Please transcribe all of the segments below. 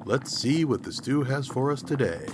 Let's see what the stew has for us today.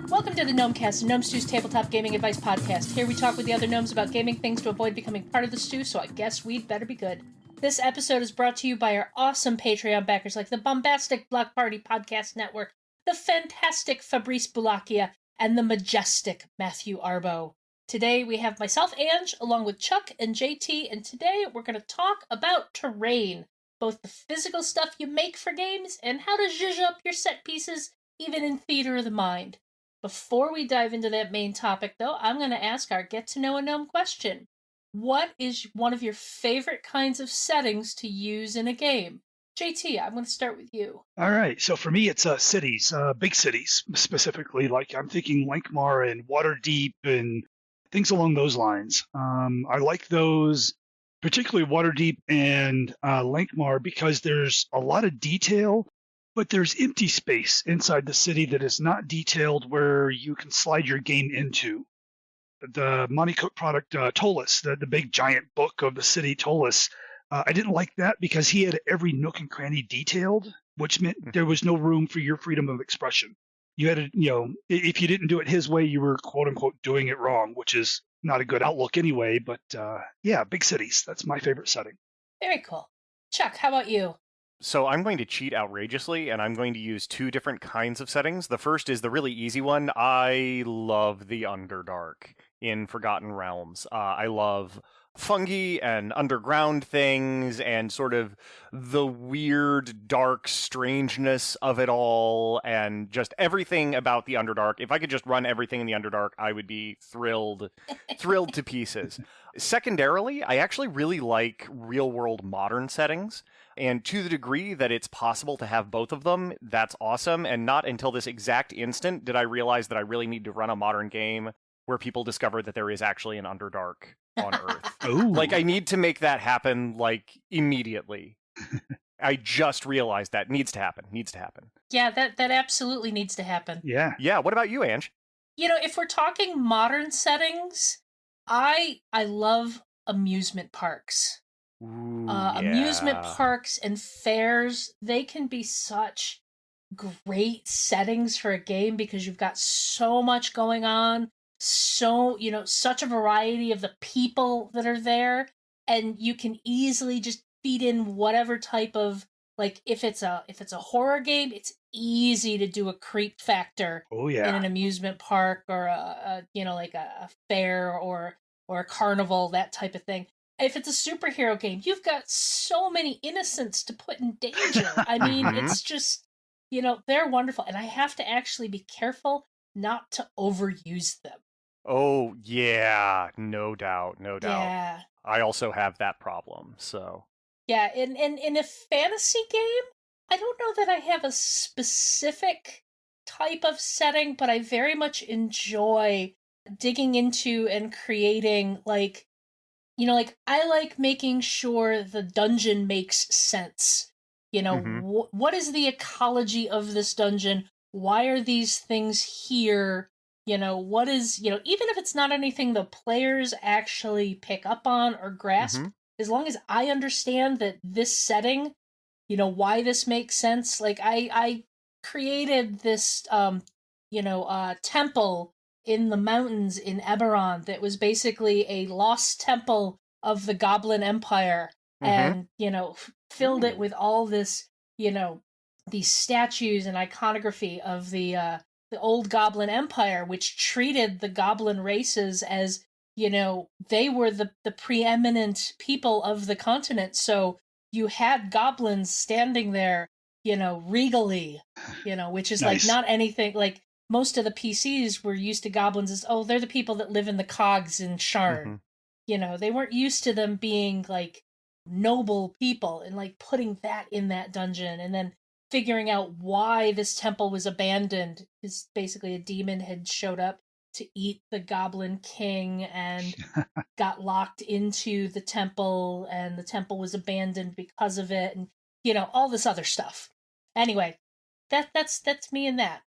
Welcome to the Gnomecast, Gnome Stew's tabletop gaming advice podcast. Here we talk with the other gnomes about gaming things to avoid becoming part of the stew, so I guess we'd better be good. This episode is brought to you by our awesome Patreon backers like the bombastic Block Party Podcast Network, the fantastic Fabrice Boulakia, and the majestic Matthew Arbo. Today we have myself, Ange, along with Chuck and JT, and today we're going to talk about terrain, both the physical stuff you make for games and how to zhuzh up your set pieces, even in theater of the mind. Before we dive into that main topic, though, I'm going to ask our Get to Know a Gnome question. What is one of your favorite kinds of settings to use in a game? JT, I'm going to start with you. All right. So for me, it's cities, big cities specifically. Like I'm thinking Lankmar and Waterdeep and things along those lines. I like those, particularly Waterdeep and Lankmar, because there's a lot of detail, but there's empty space inside the city that is not detailed where you can slide your game into. The Monty Cook product, Tolis, the big giant book of the city, Tolis, I didn't like that because he had every nook and cranny detailed, which meant there was no room for your freedom of expression. You had to, if you didn't do it his way, you were quote unquote doing it wrong, which is not a good outlook anyway. But yeah, big cities. That's my favorite setting. Very cool. Chuck, how about you? So I'm going to cheat outrageously, and I'm going to use two different kinds of settings. The first is the really easy one. I love the Underdark in Forgotten Realms. I love fungi and underground things and sort of the weird, dark strangeness of it all and just everything about the Underdark. If I could just run everything in the Underdark, I would be thrilled to pieces. Secondarily, I actually really like real-world modern settings. And to the degree that it's possible to have both of them, that's awesome. And not until this exact instant did I realize that I really need to run a modern game where people discover that there is actually an Underdark on Earth. Ooh. Like, I need to make that happen, like, immediately. I just realized that needs to happen. Yeah, that absolutely needs to happen. Yeah. Yeah, what about you, Ange? If we're talking modern settings, I love amusement parks. Ooh, Amusement parks and fairs, they can be such great settings for a game because you've got so much going on, such a variety of the people that are there, and you can easily just feed in whatever type of, like, if it's a horror game, it's easy to do a creep factor in an amusement park or a fair or a carnival, that type of thing. If it's a superhero game, you've got so many innocents to put in danger. I mean, it's just, they're wonderful. And I have to actually be careful not to overuse them. Oh, yeah, no doubt. Yeah. I also have that problem, so. Yeah, in a fantasy game, I don't know that I have a specific type of setting, but I very much enjoy digging into and creating, I like making sure the dungeon makes sense. What is the ecology of this dungeon? Why are these things here? What is, even if it's not anything the players actually pick up on or grasp, as long as I understand that this setting, why this makes sense. Like, I created this, temple in the mountains in Eberron that was basically a lost temple of the Goblin Empire, and filled it with all this, these statues and iconography of the old Goblin Empire, which treated the Goblin races as, they were the preeminent people of the continent. So you had goblins standing there, regally, which is nice. Like not anything like. Most of the PCs were used to goblins as, they're the people that live in the cogs in Sharn. They weren't used to them being, like, noble people and, like, putting that in that dungeon and then figuring out why this temple was abandoned. Because basically a demon had showed up to eat the Goblin King and got locked into the temple, and the temple was abandoned because of it, and, all this other stuff. Anyway, that's me and that.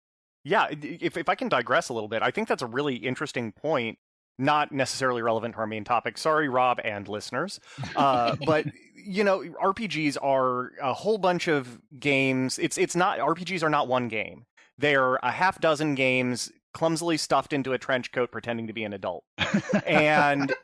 Yeah, if I can digress a little bit, I think that's a really interesting point. not necessarily relevant to our main topic. Sorry, Rob and listeners. But RPGs are a whole bunch of games. It's not RPGs are not one game. They're a half dozen games clumsily stuffed into a trench coat pretending to be an adult. And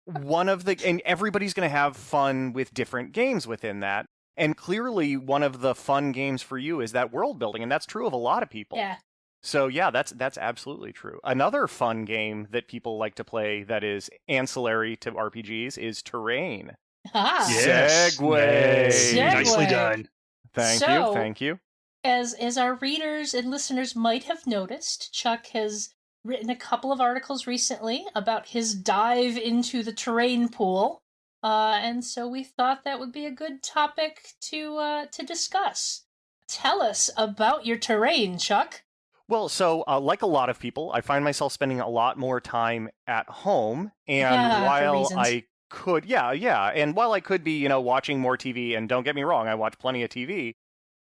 and everybody's going to have fun with different games within that. And clearly one of the fun games for you is that world building, and that's true of a lot of people. Yeah. So yeah, that's absolutely true. Another fun game that people like to play that is ancillary to RPGs is Terrain. Ah. Yes. Segue. Segue. Nicely done. Thank you. As our readers and listeners might have noticed, Chuck has written a couple of articles recently about his dive into the terrain pool, and so we thought that would be a good topic to discuss. Tell us about your terrain, Chuck. Well, so like a lot of people, I find myself spending a lot more time at home, and For while reasons. I could, and while I could be, watching more TV, and don't get me wrong, I watch plenty of TV,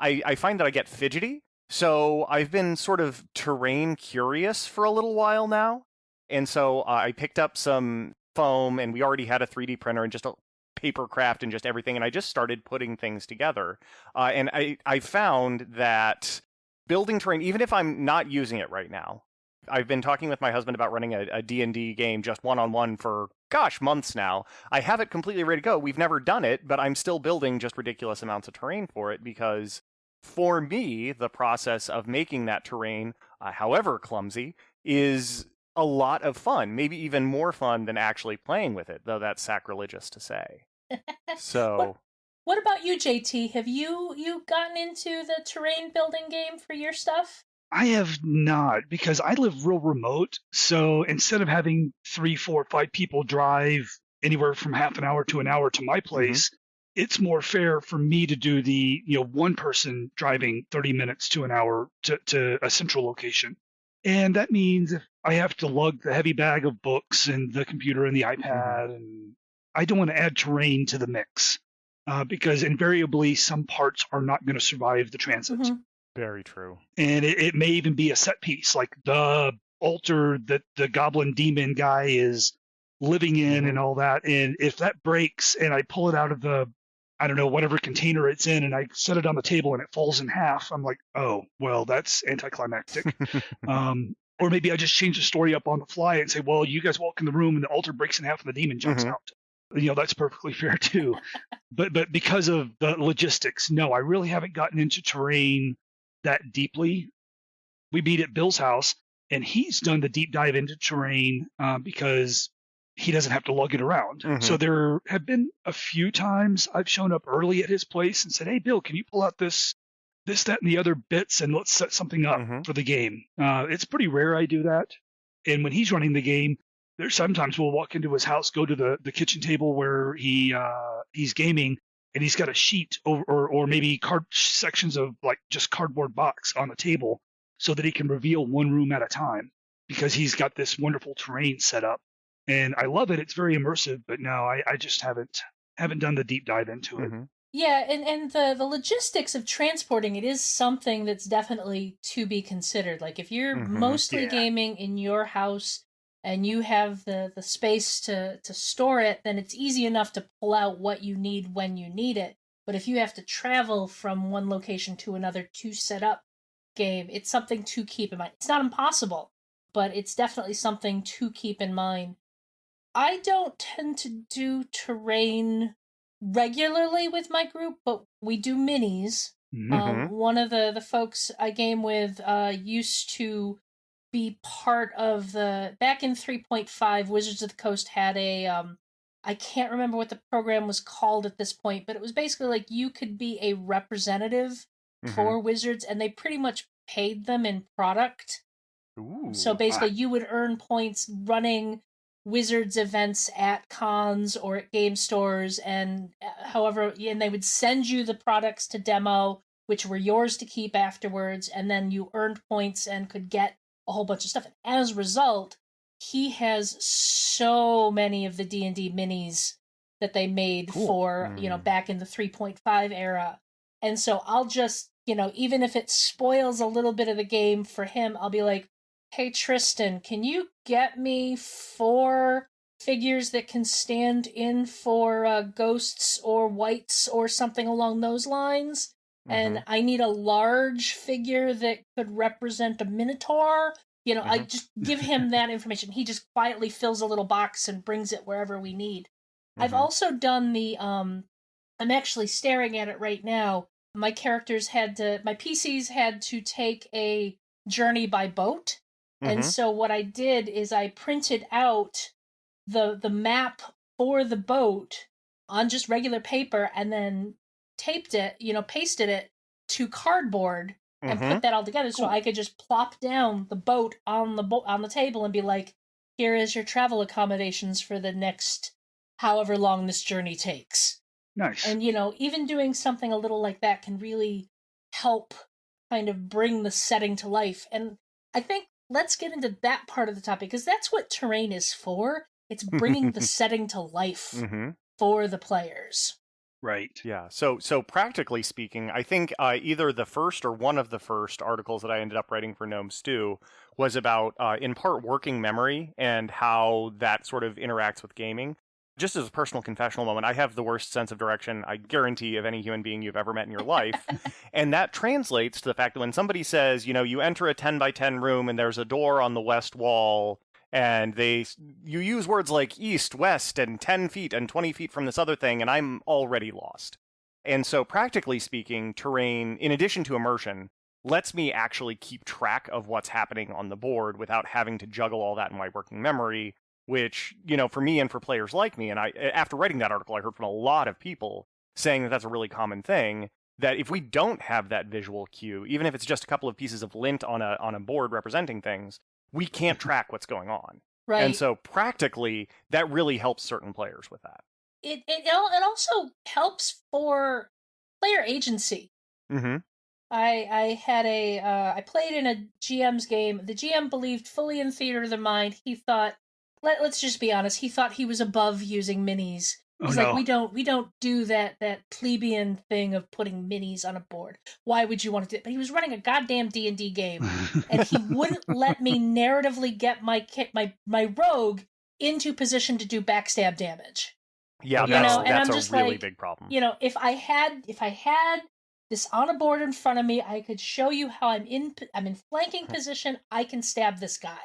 I find that I get fidgety. So I've been sort of terrain curious for a little while now, and so I picked up some foam, and we already had a 3D printer and just a paper craft and just everything, and I just started putting things together. And I found that building terrain, even if I'm not using it right now, I've been talking with my husband about running a D&D game just one-on-one for, months now. I have it completely ready to go. We've never done it, but I'm still building just ridiculous amounts of terrain for it because, for me, the process of making that terrain, however clumsy, is a lot of fun. Maybe even more fun than actually playing with it, though that's sacrilegious to say. So... What about you, JT? Have you gotten into the terrain building game for your stuff? I have not, because I live real remote. So instead of having 3, 4, 5 people drive anywhere from half an hour to an hour to my place, it's more fair for me to do the one person driving 30 minutes to an hour to a central location. And that means I have to lug the heavy bag of books and the computer and the iPad, and I don't want to add terrain to the mix. Because invariably some parts are not going to survive the transit. Very true. And it may even be a set piece, like the altar that the goblin demon guy is living in and all that. And if that breaks and I pull it out of the, I don't know, whatever container it's in, and I set it on the table and it falls in half, I'm like, oh, well, that's anticlimactic. Or maybe I just change the story up on the fly and say, well, you guys walk in the room and the altar breaks in half and the demon jumps out. That's perfectly fair too. But because of the logistics, no, I really haven't gotten into terrain that deeply. We meet at Bill's house, and he's done the deep dive into terrain because he doesn't have to lug it around. So there have been a few times I've shown up early at his place and said, hey, Bill, can you pull out this, that, and the other bits, and let's set something up for the game. It's pretty rare I do that. And when he's running the game, there's sometimes we'll walk into his house, go to the kitchen table where he's gaming, and he's got a sheet or maybe sections of like just cardboard box on the table so that he can reveal one room at a time because he's got this wonderful terrain set up. And I love it. It's very immersive, but no, I just haven't done the deep dive into it. Yeah, and the logistics of transporting it is something that's definitely to be considered. Like if you're mostly gaming in your house and you have the space to store it, then it's easy enough to pull out what you need when you need it. But if you have to travel from one location to another to set up game, it's something to keep in mind. It's not impossible, but it's definitely something to keep in mind. I don't tend to do terrain regularly with my group, but we do minis. One of the folks I game with used to be part of back in 3.5, Wizards of the Coast had a I can't remember what the program was called at this point, but it was basically like you could be a representative for Wizards, and they pretty much paid them in product. So basically you would earn points running Wizards events at cons or at game stores, and and they would send you the products to demo, which were yours to keep afterwards, and then you earned points and could get a whole bunch of stuff. And as a result, he has so many of the D&D minis that they made for, back in the 3.5 era. And so I'll just, even if it spoils a little bit of the game for him, I'll be like, hey Tristan, can you get me 4 figures that can stand in for ghosts or wights or something along those lines? And I need a large figure that could represent a minotaur. I just give him that information. He just quietly fills a little box and brings it wherever we need. I've also done the I'm actually staring at it right now. My PCs had to take a journey by boat. And so what I did is I printed out the map for the boat on just regular paper and then taped it, pasted it to cardboard and put that all together so I could just plop down the boat on the table and be like, here is your travel accommodations for the next however long this journey takes. Nice. And even doing something a little like that can really help kind of bring the setting to life. And I think let's get into that part of the topic, because that's what terrain is for. It's bringing the setting to life for the players. Right. Yeah. So practically speaking, I think either the first or one of the first articles that I ended up writing for Gnome Stew was about, in part, working memory and how that sort of interacts with gaming. Just as a personal confessional moment, I have the worst sense of direction, I guarantee, of any human being you've ever met in your life. And that translates to the fact that when somebody says, you enter a 10 by 10 room and there's a door on the west wall, and you use words like east, west, and 10 feet and 20 feet from this other thing, and I'm already lost. And so practically speaking, terrain, in addition to immersion, lets me actually keep track of what's happening on the board without having to juggle all that in my working memory, which, for me and for players like me, and after writing that article, I heard from a lot of people saying that that's a really common thing, that if we don't have that visual cue, even if it's just a couple of pieces of lint on a board representing things, we can't track what's going on. Right. And so practically, that really helps certain players with that. It also helps for player agency. I played in a GM's game. The GM believed fully in theater of the mind. He thought, let's just be honest, he thought he was above using minis. He's like, we don't do that plebeian thing of putting minis on a board. Why would you want to do it? But he was running a goddamn D&D game, and he wouldn't let me narratively get my rogue into position to do backstab damage. Yeah, that's a really big problem. If I had this on a board in front of me, I could show you how I'm in flanking position. I can stab this guy.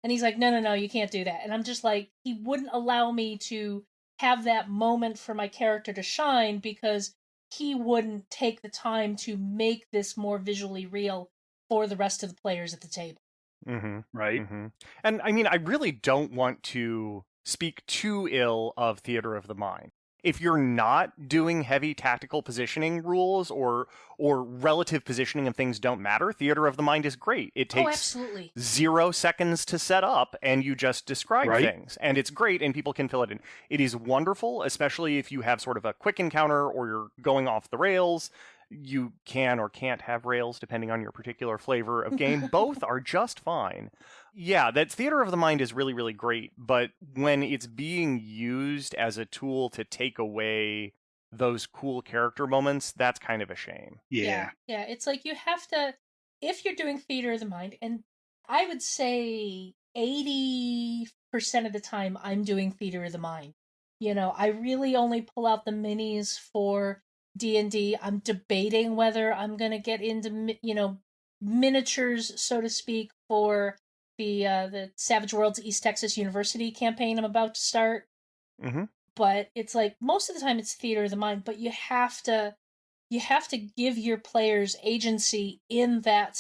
And he's like, no, you can't do that. And I'm just like, he wouldn't allow me to have that moment for my character to shine because he wouldn't take the time to make this more visually real for the rest of the players at the table. Right. And I mean, I really don't want to speak too ill of theater of the mind. If you're not doing heavy tactical positioning rules or relative positioning of things don't matter, theater of the mind is great. It takes 0 seconds to set up, and you just describe things. And it's great, and people can fill it in. It is wonderful, especially if you have sort of a quick encounter or you're going off the rails. You can or can't have rails, depending on your particular flavor of game. Both are just fine. Yeah, that theater of the mind is really, really great, but when it's being used as a tool to take away those cool character moments, that's kind of a shame. Yeah, it's like you have to, if you're doing theater of the mind, and I would say 80% of the time I'm doing theater of the mind. I really only pull out the minis for D&D. I'm debating whether I'm going to get into, miniatures, so to speak, for the Savage Worlds East Texas University campaign I'm about to start. But it's like most of the time it's theater of the mind, but you have to give your players agency in that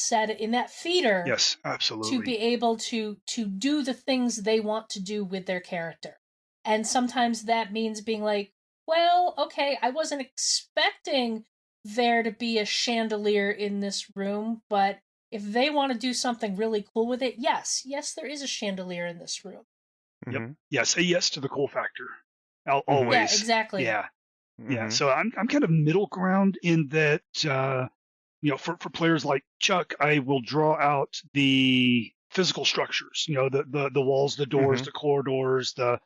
theater. Yes, absolutely. To be able to do the things they want to do with their character. And sometimes that means being like, well, okay, I wasn't expecting there to be a chandelier in this room, but if they want to do something really cool with it, yes, there is a chandelier in this room. Yep. Yeah, say yes to the cool factor. Always. Yeah, exactly. Yeah. Yeah. So I'm kind of middle ground in that, for players like Chuck, I will draw out the physical structures, the walls, the doors, the corridors, the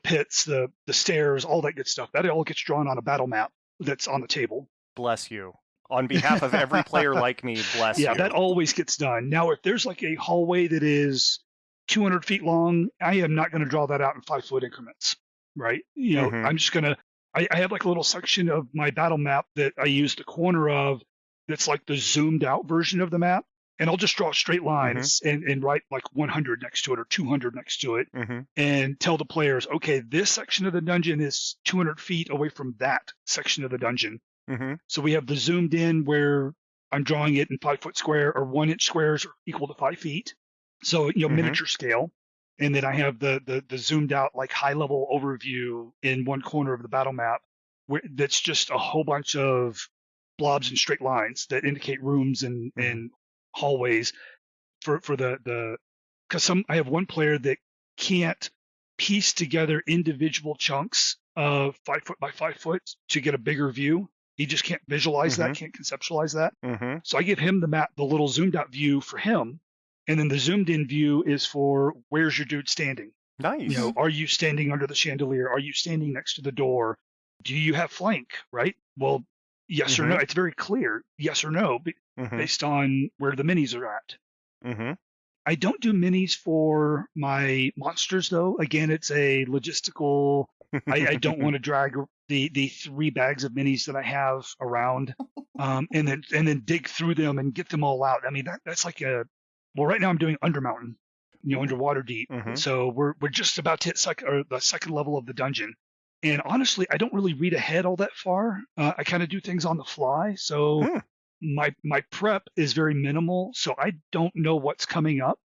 pits, the stairs, all that good stuff. That all gets drawn on a battle map that's on the table. Bless you. On behalf of every player like me, bless you. Yeah, that always gets done. Now, if there's like a hallway that is 200 feet long, I am not going to draw that out in 5-foot increments, right? I'm just going to, I have like a little section of my battle map that I use the corner of that's like the zoomed out version of the map. And I'll just draw straight lines and write like 100 next to it or 200 next to it and tell the players, okay, this section of the dungeon is 200 feet away from that section of the dungeon. So we have the zoomed in where I'm drawing it in 5-foot square or 1-inch squares are equal to 5 feet. So, miniature scale. And then I have the zoomed out like high level overview in one corner of the battle map that's just a whole bunch of blobs and straight lines that indicate rooms and hallways for the because I have one player that can't piece together individual chunks of 5-foot by 5-foot to get a bigger view. He just can't visualize that, can't conceptualize that. So I give him the map, the little zoomed out view for him. And then the zoomed in view is for where's your dude standing? Nice. Are you standing under the chandelier? Are you standing next to the door? Do you have flank, right? Well, yes or no. It's very clear, yes or no, based on where the minis are at. I don't do minis for my monsters, though. Again, it's a logistical. I don't want to drag the 3 bags of minis that I have around, and then dig through them and get them all out. I mean, that's like well, right now I'm doing Undermountain, underwater deep. So we're just about to hit the second level of the dungeon. And honestly, I don't really read ahead all that far. I kind of do things on the fly. So my prep is very minimal. So I don't know what's coming up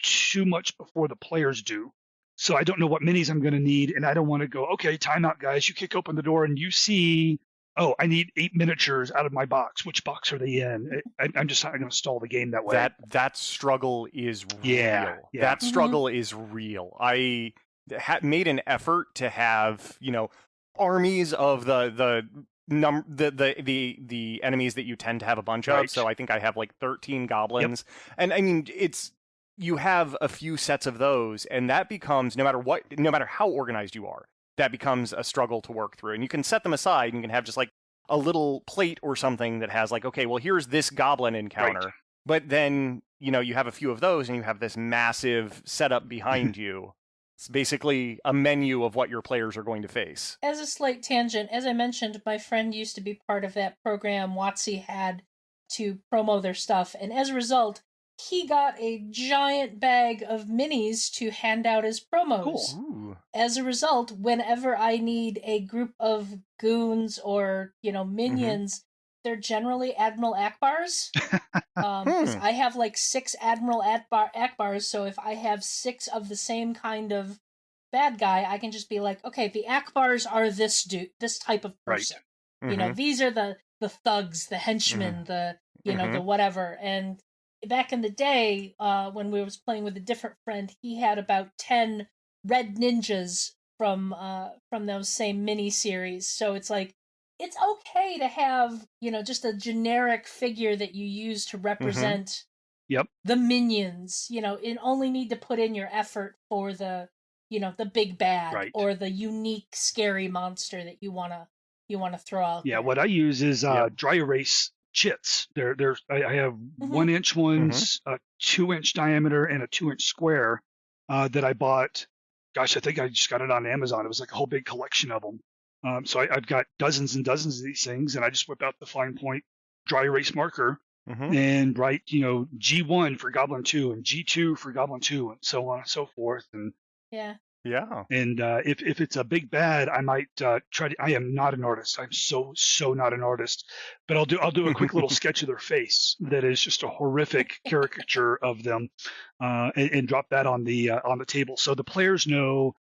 too much before the players do. So I don't know what minis I'm going to need. And I don't want to go, okay, time out, guys. You kick open the door and you see, oh, I need 8 miniatures out of my box. Which box are they in? I'm just not going to stall the game that way. That struggle is real. That struggle is real. I made an effort to have, armies of the enemies that you tend to have a bunch of. So I think I have like 13 goblins. And I mean, you have a few sets of those, and that becomes, no matter how organized you are, that becomes a struggle to work through. And you can set them aside, and you can have just like a little plate or something that has like, okay, well, here's this goblin encounter. But then, you have a few of those, and you have this massive setup behind you. It's basically a menu of what your players are going to face. As a slight tangent, as I mentioned, my friend used to be part of that program WotC had to promo their stuff, and as a result, he got a giant bag of minis to hand out as promos. Cool. As a result, whenever I need a group of goons or, minions, they're generally Admiral Akbars. 'Cause I have like 6 Admiral Akbars, so if I have 6 of the same kind of bad guy, I can just be like, okay, the Akbars are this type of person. These are the thugs, the henchmen, the whatever. And back in the day, when we was playing with a different friend, he had about 10 red ninjas from those same mini series. So it's like, it's okay to have, just a generic figure that you use to represent the minions. You only need to put in your effort for the big bad or the unique scary monster that you wanna throw out. Yeah, what I use is dry erase chits. I have 1-inch ones, a 2-inch diameter, and a 2-inch square that I bought. Gosh, I think I just got it on Amazon. It was like a whole big collection of them. So I've got dozens and dozens of these things, and I just whip out the fine point dry erase marker and write, G1 for Goblin 2 and G2 for Goblin 2 and so on and so forth. And And if it's a big bad, I might try to. I am not an artist. I'm so not an artist. But I'll do a quick little sketch of their face that is just a horrific caricature of them, and drop that on the table so the players know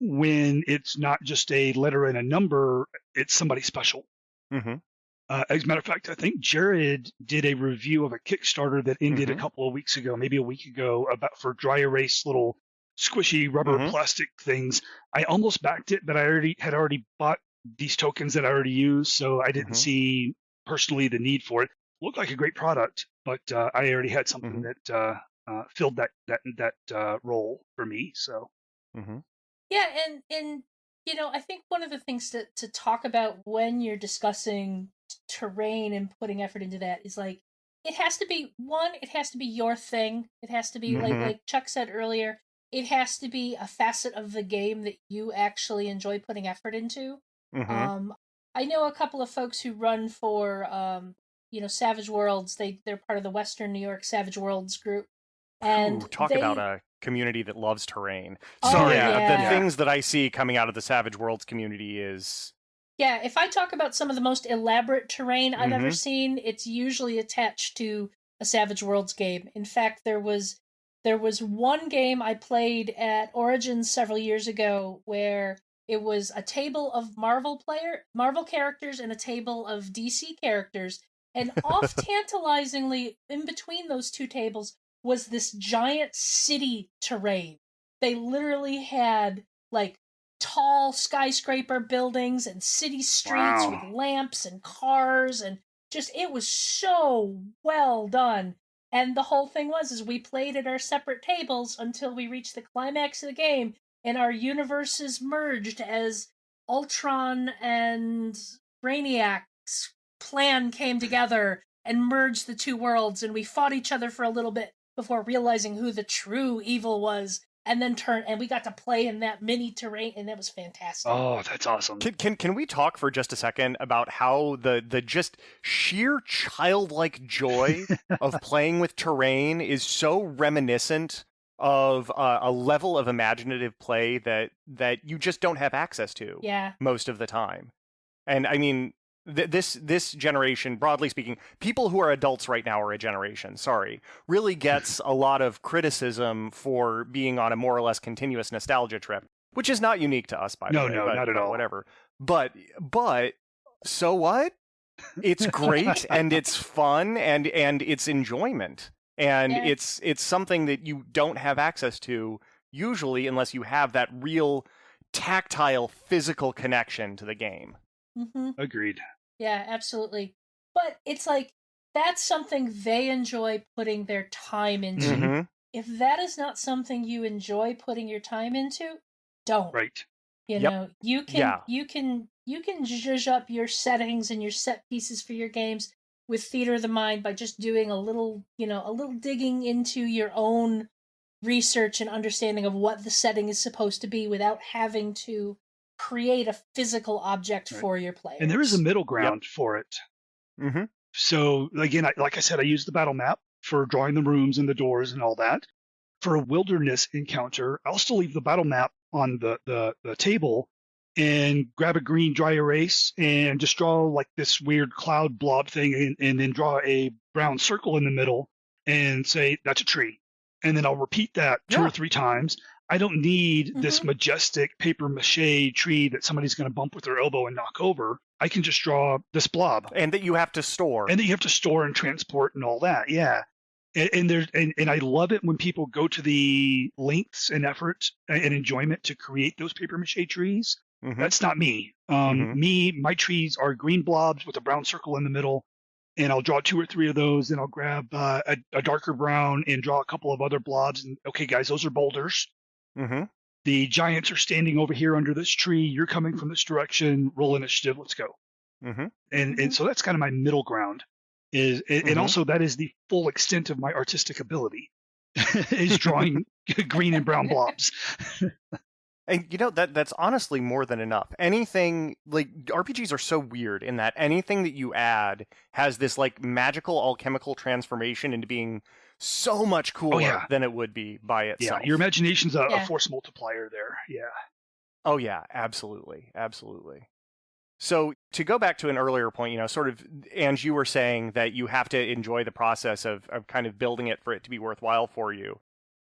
when it's not just a letter and a number, it's somebody special. As a matter of fact, I think Jared did a review of a Kickstarter that ended a couple of weeks ago, maybe a week ago, for dry erase little squishy rubber plastic things. I almost backed it, but I had already bought these tokens that I already used, so I didn't see personally the need for it. Looked like a great product, but I already had something that filled that role for me. So yeah, and I think one of the things to talk about when you're discussing terrain and putting effort into that is like it has to be your thing. It has to be like Chuck said earlier, it has to be a facet of the game that you actually enjoy putting effort into. Um I know a couple of folks who run for Savage Worlds. They're part of the Western New York Savage Worlds group. And Talk about a community that loves terrain. Oh, So yeah. the things that I see coming out of the Savage Worlds community is... Yeah, if I talk about some of the most elaborate terrain I've ever seen, it's usually attached to a Savage Worlds game. In fact, there was one game I played at Origins several years ago where it was a table of Marvel characters and a table of DC characters, and off tantalizingly in between those two tables was this giant city terrain. They literally had like tall skyscraper buildings and city streets with lamps and cars, and just it was so well done. And the whole thing was we played at our separate tables until we reached the climax of the game, and our universes merged as Ultron and Brainiac's plan came together and merged the two worlds, and we fought each other for a little bit before realizing who the true evil was, and then we got to play in that mini terrain, and that was fantastic. Oh, that's awesome. Can we talk for just a second about how the just sheer childlike joy of playing with terrain is so reminiscent of a level of imaginative play that you just don't have access to most of the time. And I mean, this generation, broadly speaking, people who are adults right now are a generation, really gets a lot of criticism for being on a more or less continuous nostalgia trip, which is not unique to us, by the way. No, not at all. Whatever. But so what? It's great and it's fun and it's enjoyment. And it's something that you don't have access to usually unless you have that real tactile, physical connection to the game. Mm-hmm. Agreed. Yeah, absolutely. But it's like that's something they enjoy putting their time into. Mm-hmm. If that is not something you enjoy putting your time into, don't. Right. You know, you can zhuzh up your settings and your set pieces for your games with theater of the mind by just doing a little digging into your own research and understanding of what the setting is supposed to be without having to create a physical object for your players. And there is a middle ground for it. Mm-hmm. So again, like I said, I use the battle map for drawing the rooms and the doors and all that. For a wilderness encounter, I'll still leave the battle map on the table and grab a green dry erase and just draw like this weird cloud blob thing and then draw a brown circle in the middle and say, that's a tree. And then I'll repeat that 2 or 3 times. I don't need this majestic paper mache tree that somebody's going to bump with their elbow and knock over. I can just draw this blob. And that you have to store. And that you have to store and transport and all that. Yeah. And I love it when people go to the lengths and effort and enjoyment to create those paper mache trees. Mm-hmm. That's not me. My trees are green blobs with a brown circle in the middle. And I'll draw 2 or 3 of those, and I'll grab a darker brown and draw a couple of other blobs. And okay, guys, those are boulders. Mm-hmm. The giants are standing over here under this tree. You're coming from this direction. Roll initiative. Let's go. Mm-hmm. And so that's kind of my middle ground. And also that is the full extent of my artistic ability is drawing green and brown blobs. And that's honestly more than enough. Anything, like, RPGs are so weird in that anything that you add has this like magical alchemical transformation into being so much cooler than it would be by itself. Yeah, your imagination's a force multiplier there. Yeah. Oh yeah, absolutely. Absolutely. So to go back to an earlier point, sort of, Ange, you were saying that you have to enjoy the process of kind of building it for it to be worthwhile for you.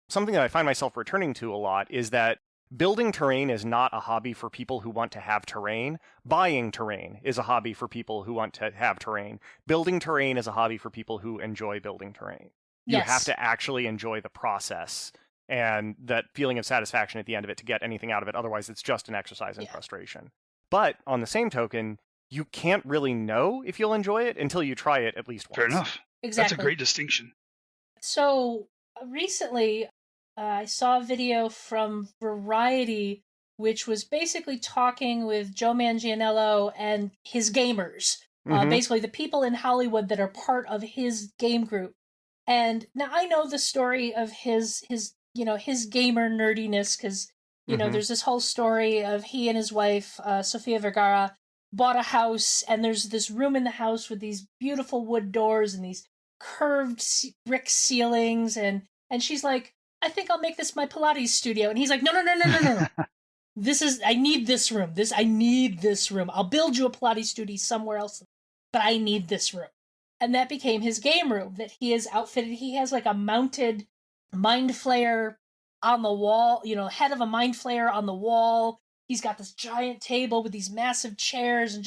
Something that I find myself returning to a lot is that building terrain is not a hobby for people who want to have terrain. Buying terrain is a hobby for people who want to have terrain. Building terrain is a hobby for people who enjoy building terrain. You have to actually enjoy the process and that feeling of satisfaction at the end of it to get anything out of it. Otherwise, it's just an exercise in frustration. But on the same token, you can't really know if you'll enjoy it until you try it at least once. Fair enough. Exactly. That's a great distinction. So recently, I saw a video from Variety which was basically talking with Joe Manganiello and his gamers, basically the people in Hollywood that are part of his game group. And now I know the story of his gamer nerdiness, because there's this whole story of he and his wife, Sofia Vergara, bought a house, and there's this room in the house with these beautiful wood doors and these curved brick ceilings, and she's like, I think I'll make this my Pilates studio. And he's like, no. I need this room. I need this room. I'll build you a Pilates studio somewhere else, but I need this room. And that became his game room that he is outfitted. He has like a mounted mind flayer on the wall, head of a mind flayer on the wall. He's got this giant table with these massive chairs, and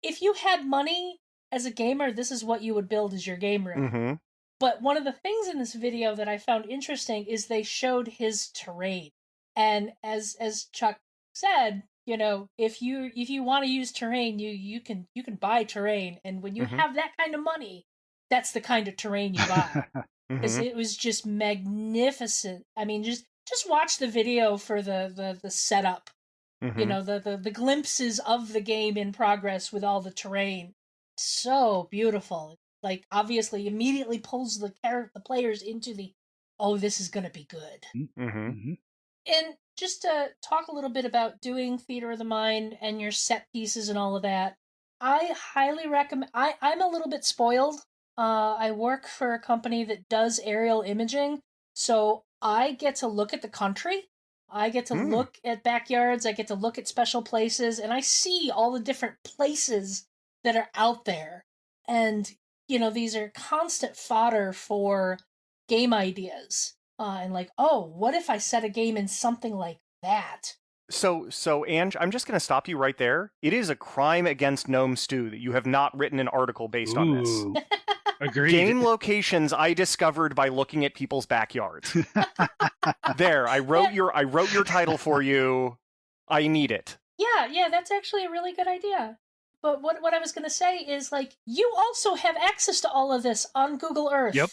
if you had money as a gamer, this is what you would build as your game room. But one of the things in this video that I found interesting is they showed his terrain. And as Chuck said, if you want to use terrain, you can buy terrain, and when you have that kind of money, that's the kind of terrain you buy. Because it was just magnificent. I mean, just watch the video for the setup. The glimpses of the game in progress with all the terrain. So beautiful. Like, obviously immediately pulls the players into this is gonna be good. And just to talk a little bit about doing Theater of the Mind and your set pieces and all of that, I highly recommend. I'm a little bit spoiled. I work for a company that does aerial imaging, so I get to look at the country. I get to look at backyards. I get to look at special places, and I see all the different places that are out there. And, these are constant fodder for game ideas. And like, what if I set a game in something like that? So, Ange, I'm just going to stop you right there. It is a crime against Gnome Stew that you have not written an article based on this. Agreed. Game locations I discovered by looking at people's backyards. There, I wrote your title for you. I need it. Yeah, that's actually a really good idea. But what I was going to say is, like, you also have access to all of this on Google Earth. Yep.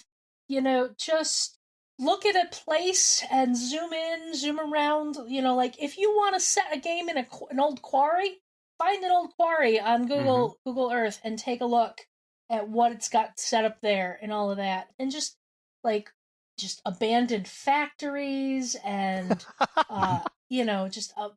Just look at a place and zoom in, zoom around. Like, if you want to set a game in an old quarry, find an old quarry on Google Earth and take a look at what it's got set up there and all of that. And just abandoned factories and, just a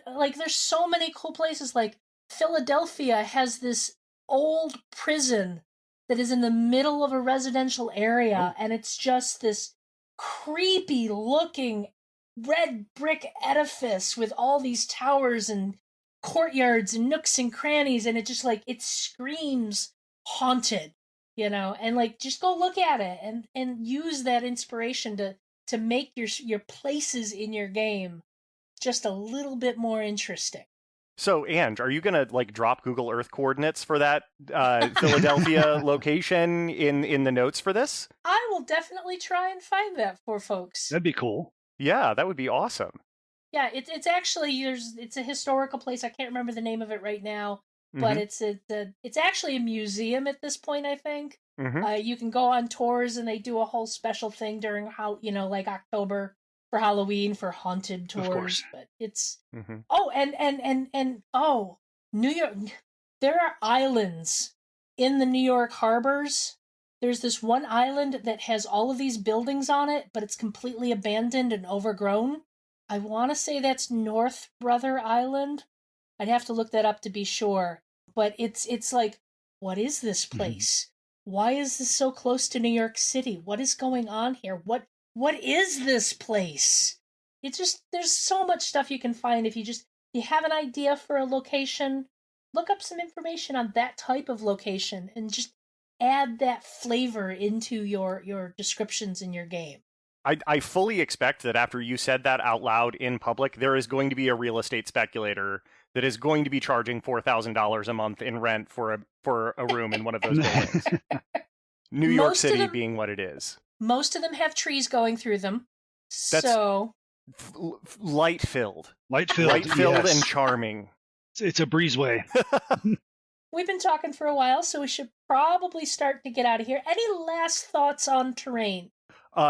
like, there's so many cool places. Like, Philadelphia has this old prison that is in the middle of a residential area, and it's just this creepy looking red brick edifice with all these towers and courtyards and nooks and crannies, and it screams haunted, and like, just go look at it and use that inspiration to make your places in your game just a little bit more interesting. So, Ange, are you going to, like, drop Google Earth coordinates for that Philadelphia location in the notes for this? I will definitely try and find that for folks. That'd be cool. Yeah, that would be awesome. Yeah, it's actually, it's a historical place. I can't remember the name of it right now, but it's actually a museum at this point, I think. You can go on tours, and they do a whole special thing during like October for Halloween for haunted tours. Of course. But it's New York. There are islands in the New York harbors. There's this one island that has all of these buildings on it, but it's completely abandoned and overgrown. I want to say that's North Brother Island. I'd have to look that up to be sure. But it's like, what is this place? Why is this so close to New York City? What is going on here? What is this place? It's just, there's so much stuff you can find if you have an idea for a location. Look up some information on that type of location and just add that flavor into your descriptions in your game. I fully expect that after you said that out loud in public, there is going to be a real estate speculator that is going to be charging $4,000 a month in rent for a room in one of those buildings. New York City being what it is. Most of them have trees going through them. That's so light-filled. Yes. And charming. It's a breezeway. We've been talking for a while, so we should probably start to get out of here. Any last thoughts on terrain?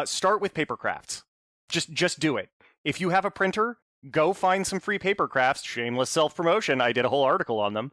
Start with paper crafts. Just do it. If you have a printer, Go find some free paper crafts. Shameless self-promotion. I did a whole article on them.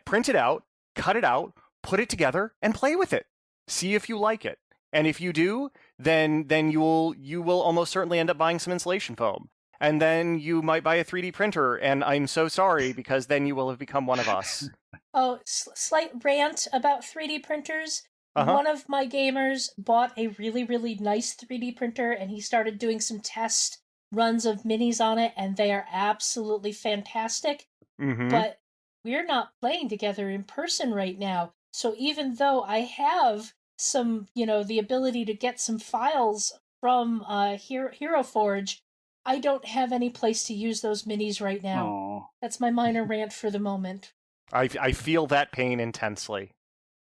Print it out, cut it out, put it together, and play with it. See if you like it. And if you do, then you will almost certainly end up buying some insulation foam. And then you might buy a 3D printer, and I'm so sorry, because then you will have become one of us. Oh, slight rant about 3D printers. One of my gamers bought a really, really nice 3D printer, and he started doing some test runs of minis on it, and they are absolutely fantastic. But we're not playing together in person right now. So even though I have some, the ability to get some files from Hero Forge, I don't have any place to use those minis right now. Aww. That's my minor rant for the moment. I feel that pain intensely.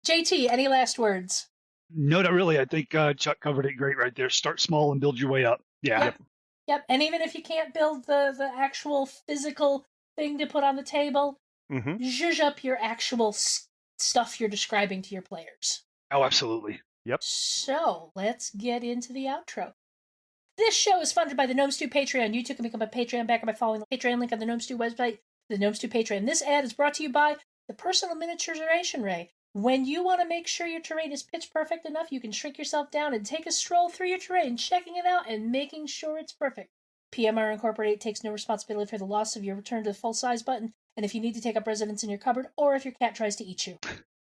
JT, any last words? No, not really. I think Chuck covered it great right there. Start small and build your way up. Yeah. Yep. And even if you can't build the actual physical thing to put on the table, zhuzh up your actual stuff you're describing to your players. Oh, absolutely. Yep. So, let's get into the outro. This show is funded by the Gnome Stew Patreon. You too can become a Patreon backer by following the Patreon link on the Gnome Stew website, the Gnome Stew Patreon. This ad is brought to you by the Personal Miniaturization Ray. When you want to make sure your terrain is pitch perfect enough, you can shrink yourself down and take a stroll through your terrain, checking it out and making sure it's perfect. PMR Incorporated takes no responsibility for the loss of your return to the full-size button, and if you need to take up residence in your cupboard, or if your cat tries to eat you.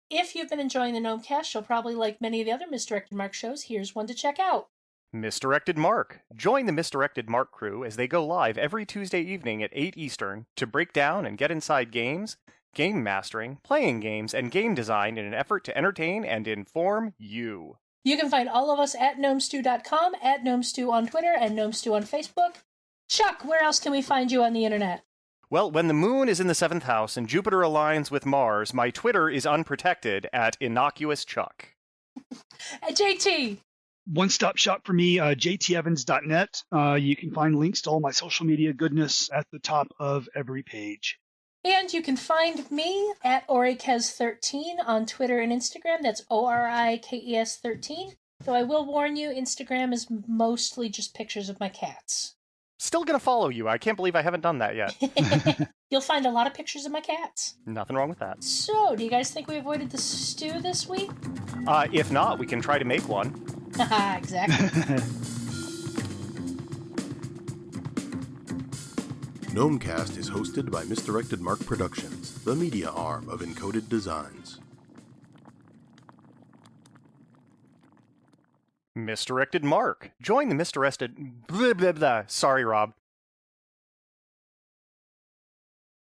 If you've been enjoying the Gnomecast, you'll probably like many of the other Misdirected Mark shows. Here's one to check out. Misdirected Mark. Join the Misdirected Mark crew as they go live every Tuesday evening at 8 Eastern to break down and get inside games, game mastering, playing games, and game design in an effort to entertain and inform you. You can find all of us at gnomestew.com, at gnomestew on Twitter, and gnomestew on Facebook. Chuck, where else can we find you on the internet? Well, when the moon is in the 7th house and Jupiter aligns with Mars, my Twitter is unprotected at Innocuous Chuck. JT! One-stop shop for me, jtevans.net. You can find links to all my social media goodness at the top of every page. And you can find me at Orikes13 on Twitter and Instagram. That's ORIKES13. Though I will warn you, Instagram is mostly just pictures of my cats. Still gonna follow you. I can't believe I haven't done that yet. You'll find a lot of pictures of my cats. Nothing wrong with that. So, do you guys think we avoided the stew this week? If not, we can try to make one. Haha, exactly. Gnomecast is hosted by Misdirected Mark Productions, the media arm of Encoded Designs. Misdirected Mark. Join the Misdirected... Blah, blah, blah. Sorry, Rob.